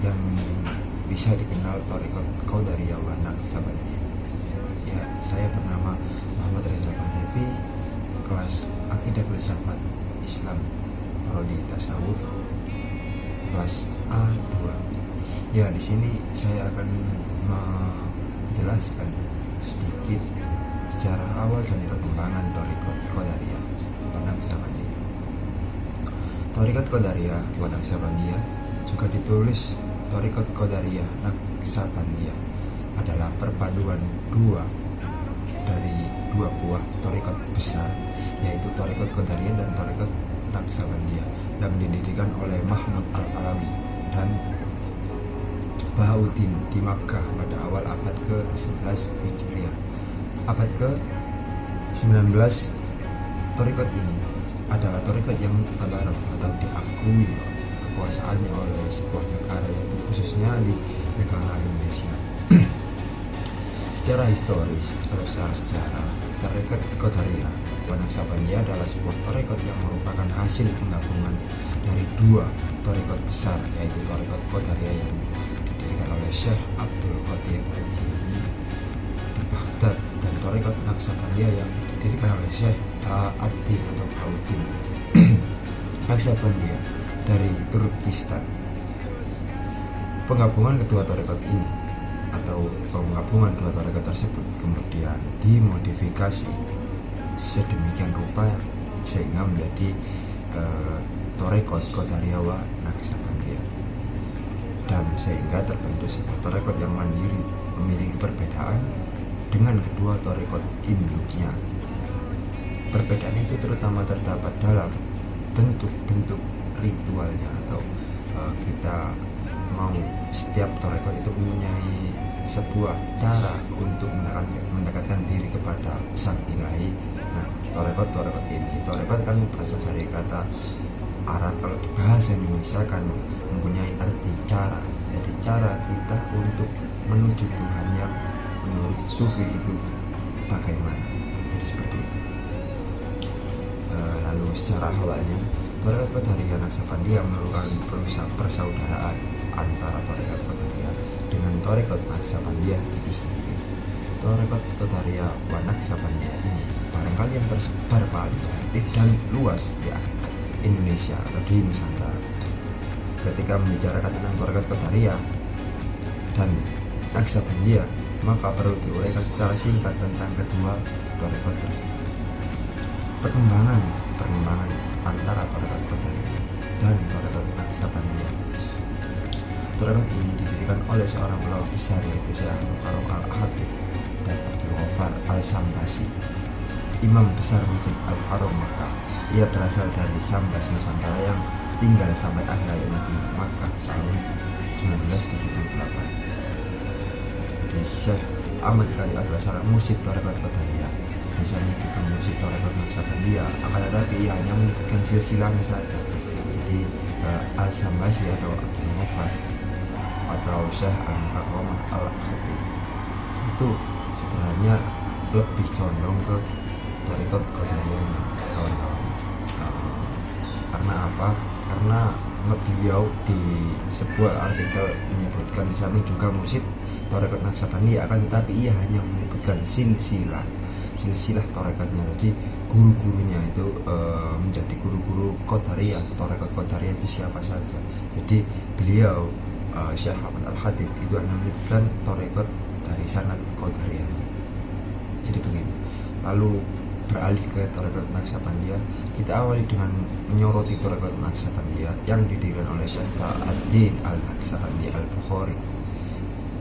yang bisa dikenal Thariqat Qadariyah wa Naqsabandiyah. Ya, saya bernama Muhammad Reza Pahlevi, kelas Akidah Filsafat Islam Prodi Tasawuf, kelas A2. Ya, di sini saya akan menjelaskan sedikit sejarah awal dan perkembangan Thariqat Qadariyah wa Naqsabandiyah. Thariqat Qadariyah wa Naqsabandiyah, juga ditulis Thariqat Qadariyah Naqsabandiyah, adalah perpaduan dari dua buah thariqat besar, yaitu Thariqat Qadariyah dan Thariqat Naqsabandiyah, yang didirikan oleh Mahmud Al-Alawi dan Bahauddin di Makkah pada awal abad ke-11 Hijriah. Abad ke-19, thariqat ini adalah thariqat yang tabarok atau diakui kekuasaannya oleh sebuah negara, yaitu khususnya di negara Indonesia. Secara historis atau secara sejarah, Thariqat Qadariyah wa Naqsabandiyah adalah sebuah thariqat yang merupakan hasil penggabungan dari dua thariqat besar, yaitu Thariqat Qadariyah yang didirikan oleh Syekh Abdul Qadir Al-Jilani di Baghdad, dan Thariqat Naqsabandiyah yang didirikan oleh Syekh Ad-Din atau Bahauddin Naqsabandiyah dari Turkistan. Penggabungan kedua thariqat ini atau penggabungan dua thariqat tersebut kemudian dimodifikasi sedemikian rupa sehingga menjadi Thariqat Qadariyah wa Naqsabandiyah, dan sehingga terbentuk sebuah thariqat yang mandiri, memiliki perbedaan dengan kedua thariqat induknya. Perbedaan itu terutama terdapat dalam bentuk-bentuk ritualnya, atau kita mau setiap thariqat itu mempunyai sebuah cara untuk mendekatkan diri kepada sang ilahi. Nah, thariqat ini, thariqat kan berasal dari kata Arab, kalau di bahasa Indonesia kan mempunyai arti cara. Jadi cara kita untuk menuju Tuhan yang menurut sufi itu bagaimana. Jadi seperti itu. Lalu secara awalnya Thariqat Qadariyah Naqsabandiyah merupakan persaudaraan antara Thariqat Qadariyah dengan Thariqat Naqsabandiyah itu sendiri. Thariqat Qadariyah wa Naqsabandiyah ini barangkali yang tersebar paling aktif dan luas di Indonesia atau di Nusantara. Ketika membicarakan tentang Thariqat Qadariyah dan Naqsabandiyah, maka perlu diuraikan secara singkat tentang kedua thariqat tersebut. Perkembangan antara Thariqat Qadariyah dan Thariqat Naqsabandiyah. Thariqat ini didirikan oleh seorang ulama besar, yaitu Syekh Mukarram Al-Khatib dan Abdul Ghaffar Al-Sambasi, imam besar Masjid Al-Haram Makkah. Ia berasal dari Sambas, Nusantara, yang tinggal sampai akhir hayatnya di Makkah tahun 1978. Jadi Syekh Ahmad Khalil adalah seorang mursyid Thariqat Qadariyah. Misalnya juga mursyid Thariqat Naqsabandiyah, akan tetapi ia hanya menyebutkan silsilahnya saja. Jadi Al-Sambasi atau Abdul Ghaffar atau Syekh Al-Mukarram Al-Khatib itu sebenarnya lebih condong ke Thariqat Qadariyahnya, kawan-kawan. Karena apa? Karena beliau di sebuah artikel menyebutkan di samping juga mursyid Thariqat Naqsabandiyah, akan tetapi ia hanya menyebutkan silsilah thariqatnya. Jadi guru-gurunya itu menjadi guru-guru Qadariyah, Thariqat Qadariyah itu siapa saja. Jadi beliau Syekh Ahmad Al-Khatib itu hanya menyebutkan thariqat dari sanad Qadariyahnya. Jadi begitu. Lalu beralih ke Thariqat Naqsabandiyah, kita awali dengan menyoroti Thariqat Naqsabandiyah yang didirikan oleh Syekh Ad-Din Al-Naqsabandi Al-Bukhari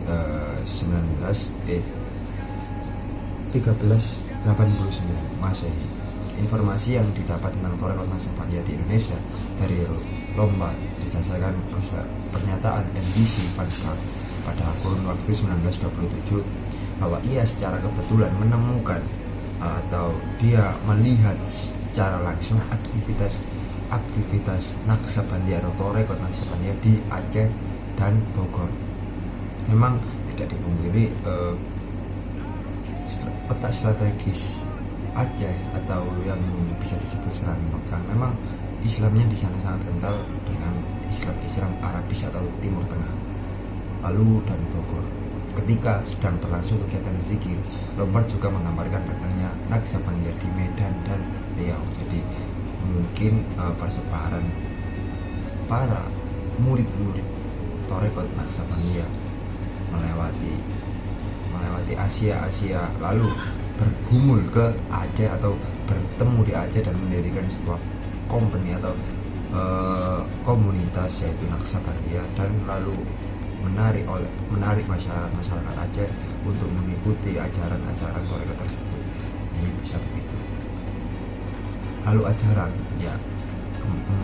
1389 Masehi. Informasi yang didapat tentang Thariqat Naqsabandiyah di Indonesia dari lomba berdasarkan pernyataan NBC Van Praag pada kurun waktu 1927, bahwa ia secara kebetulan menemukan atau dia melihat secara langsung aktivitas Naqsabandiyah atau Thariqat Naqsabandiyah di Aceh dan Bogor. Memang tidak dipungkiri peta strategis Aceh atau yang bisa disebut Seram Mekah, memang Islamnya di sana sangat kental dengan Islam Arabis atau Timur Tengah. Palu dan Bogor. Ketika sedang berlangsung kegiatan zikir, Lombard juga menggambarkan datangnya Naksabandia di Medan dan Riau. Jadi mungkin persebaran para murid-murid Torekot Naksabandia melewati Asia lalu bergumul ke Aceh atau bertemu di Aceh dan mendirikan sebuah company atau komunitas yaitu Naksabandia, dan lalu menarik masyarakat Aceh untuk mengikuti ajaran-ajaran Torekot tersebut. Ini bisa begitu. Lalu ajaran ya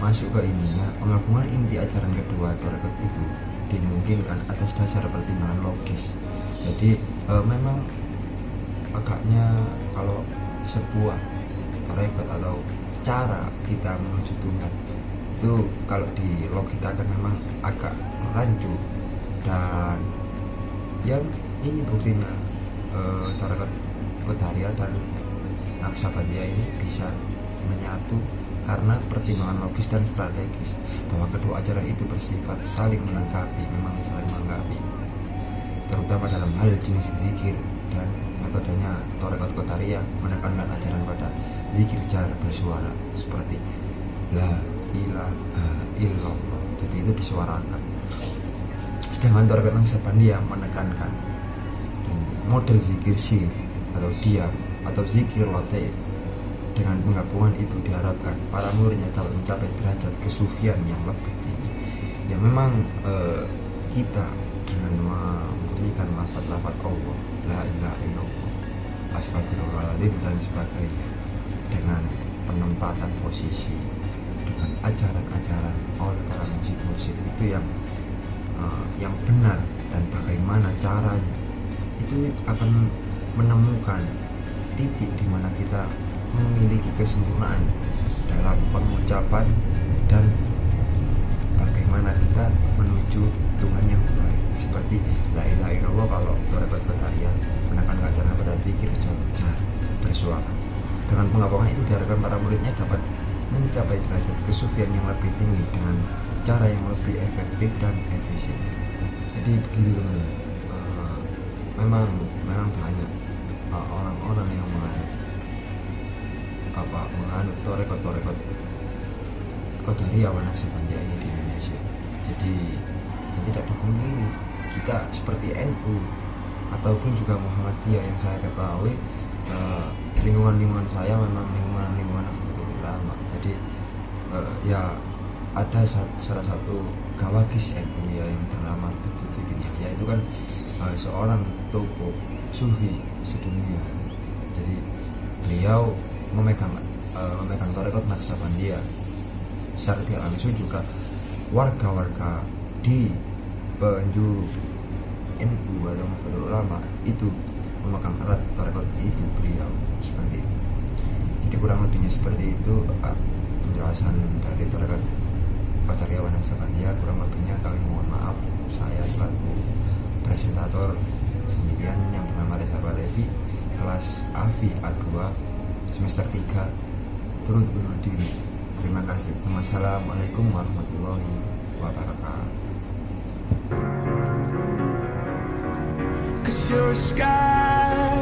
masuk ke ininya, pengakuan inti ajaran kedua Torekot itu dimungkinkan atas dasar pertimbangan logis. Jadi memang agaknya kalau sebuah Torekot atau cara kita menuju Tuhan itu kalau dilogikakan memang agak rancu, dan yang ini buktinya Torekot Qadariyah dan Naksabandia ini bisa menyatu karena pertimbangan logis dan strategis, bahwa kedua ajaran itu bersifat saling melengkapi, memang saling melengkapi, terutama dalam hal jenis zikir dan metodenya. Torekot Qadariyah menekankan ajaran pada zikir jar bersuara seperti la ilaha illallah, jadi itu disuarakan. Sedangkan Torekot Naksabandia menekankan model zikir sir atau diam atau zikir lataif. Dengan penggabungan itu diharapkan para muridnya dapat mencapai derajat kesufian yang lebih tinggi. Ya memang kita dengan memurnikan lafaz-lafaz Allah, la ilaha illallah, astagfirullahaladzim dan sebagainya, dengan penempatan posisi, dengan ajaran-ajaran oleh para mursyid itu yang benar, dan bagaimana caranya, itu akan menemukan titik di mana kita memiliki kesempurnaan dalam pengucapan dan bagaimana kita menuju Tuhan yang baik. Seperti la ilaha illallah kalau Torekot Qadariyah menekankan ajaran pada zikir jar bersuara. Dengan penggabungan itu diharapkan para muridnya dapat mencapai derajat kesufian yang lebih tinggi dengan cara yang lebih efektif dan efisien. Jadi begitu teman-teman. Memang banyak orang-orang yang menganut Torekot Qadariyah wa Naksabandia ini di Indonesia. Jadi yang tidak dipungkiri, kita seperti NU ataupun juga Muhammadiyah yang saya ketahui, lingkungan saya memang lingkungan ulama. Jadi ya ada salah satu gawagis NU ya yang bernama Tutubinya, yaitu kan seorang tokoh sufi sedunia. Jadi beliau memegang Torekot Naksabandia. Secara tidak langsung juga warga-warga di penjuru NU atau Nahdlatul Ulama itu memegang erat Torekot itu beliau, seperti itu. Jadi kurang lebihnya seperti itu penjelasan dari Torekot Qadariyah wa Naksabandia. Kurang lebihnya kami mohon maaf, saya selaku presentator sendirian yang bernama Reza Balevi, kelas AFI A2 semester 3 turut undur diri. Terima kasih. Wassalamualaikum warahmatullahi wabarakatuh. 'Cause you're a sky